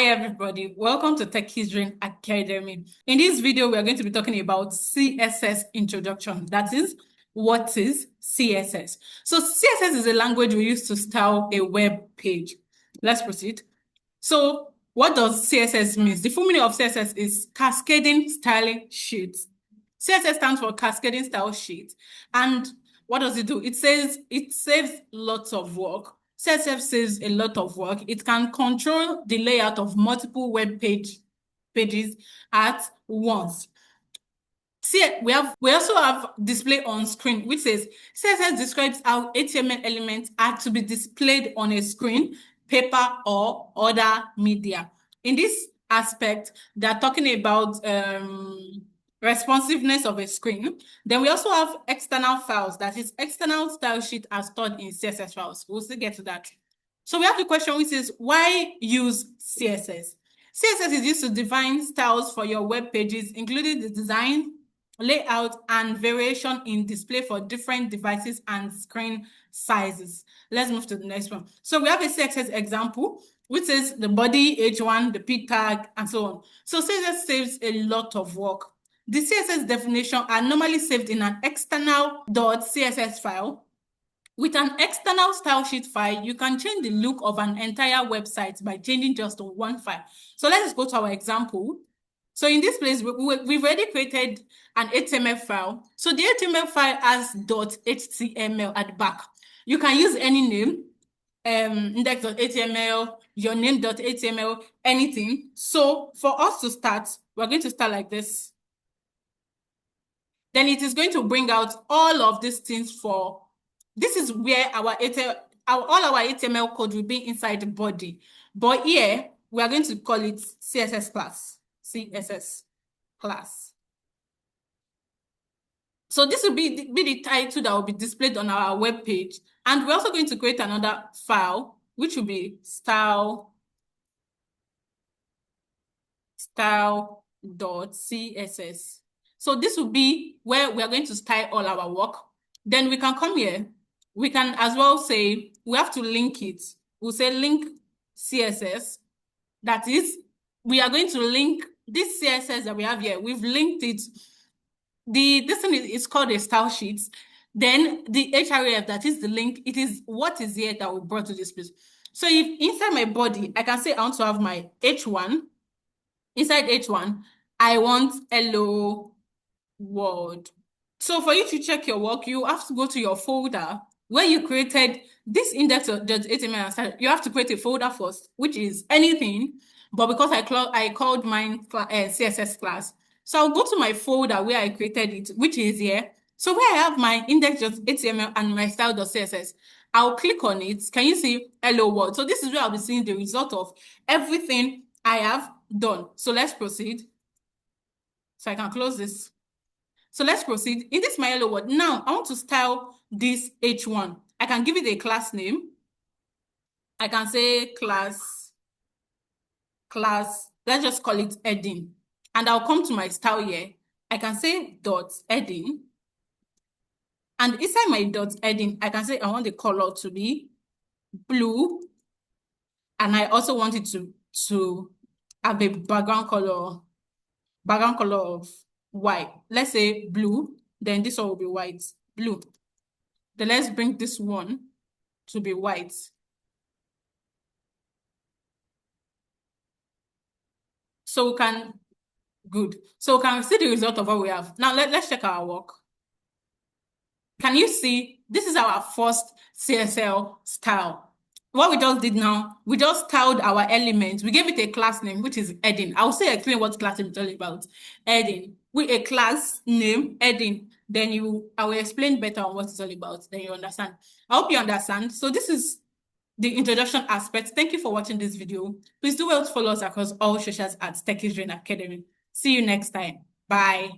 Hi everybody, welcome to Tech History Academy. In this video, we are going to be talking about CSS introduction. That is, what is CSS? So CSS is a language we use to style a web page. Let's proceed. So what does CSS mean? The full meaning of CSS is Cascading Styling Sheet. CSS stands for Cascading Style Sheet. And what does it do? It saves lots of work. CSS saves a lot of work. It can control the layout of multiple web pages at once. See, we also have display on screen, which says CSS describes how HTML elements are to be displayed on a screen, paper, or other media. In this aspect, they're talking about responsiveness of a screen. Then we also have external files, that is, external style sheet are stored in CSS files. We'll still get to that. So we have the question which is, why use CSS? CSS is used to define styles for your web pages, including the design, layout, and variation in display for different devices and screen sizes. Let's move to the next one. So we have a CSS example, which is the body, H1, the P tag, and so on. So CSS saves a lot of work. The CSS definition are normally saved in an external .css file. With an external style sheet file, you can change the look of an entire website by changing just one file. So let's go to our example. So in this place, we've already created an HTML file. So the HTML file has .html at the back. You can use any name, index.html, your name.html, anything. So for us to start, we're going to start like this. Then it is going to bring out all of these things for, this is where all our HTML code will be inside the body. But here, we are going to call it CSS class. CSS class. So this will be the title that will be displayed on our web page. And we're also going to create another file, which will be style.css. So this will be where we are going to style all our work. Then we can come here. We can as well say, we have to link it. We'll say link CSS. That is, we are going to link this CSS that we have here. We've linked it. This thing is called a style sheet. Then the href, that is the link, it is what is here that we brought to this place. So if inside my body, I can say I want to have my H1. Inside H1, I want hello world. So for you to check your work, you have to go to your folder where you created this index.html. You have to create a folder first, which is anything. But because I called mine CSS class, so I'll go to my folder where I created it, which is here. So where I have my index.html and my style.css, I'll click on it. Can you see hello world? So this is where I'll be seeing the result of everything I have done. So let's proceed. So I can close this. So let's proceed. In this my hello world, now I want to style this H1. I can give it a class name. I can say class, let's just call it heading. And I'll come to my style here. I can say dot heading. And inside my dot heading, I can say I want the color to be blue. And I also want it to have a background color of white. Let's say blue, then this one will be white, blue. Then let's bring this one to be white. So we can, good. So we can see the result of what we have. Now let's check our work. Can you see, this is our first CSS style. What we just did now, we just styled our element. We gave it a class name, which is heading. I'll say explain what class name is all about. Heading. With a class name, heading. Then I will explain better on what it's all about. Then you understand. I hope you understand. So this is the introduction aspect. Thank you for watching this video. Please do well to follow us across all socials at Tech History Academy. See you next time. Bye.